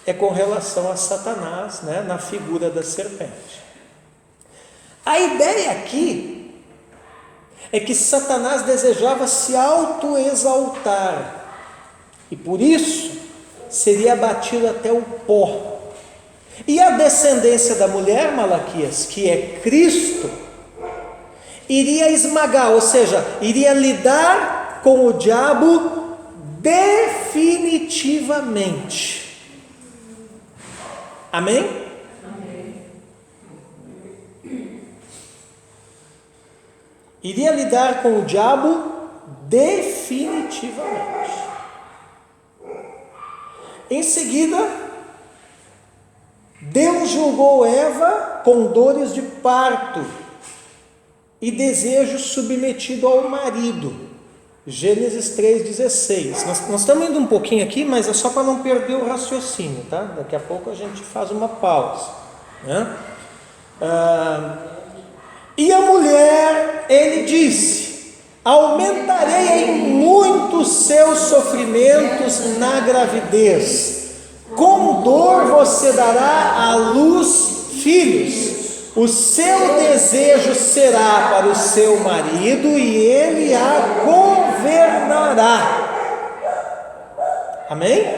é com relação a Satanás, né, na figura da serpente. A ideia aqui é que Satanás desejava se autoexaltar e por isso seria abatido até o pó. E a descendência da mulher, Malaquias, que é Cristo, iria esmagar, ou seja, iria lidar com o diabo definitivamente. Amém? Iria lidar com o diabo definitivamente. Em seguida, Deus julgou Eva com dores de parto e desejo submetido ao marido. Gênesis 3,16. Nós estamos indo um pouquinho aqui, mas é só para não perder o raciocínio, tá? Daqui a pouco a gente faz uma pausa, né? E a mulher, ele disse: aumentarei em muito seus sofrimentos na gravidez, com dor você dará à luz filhos, o seu desejo será para o seu marido e ele a governará. Amém?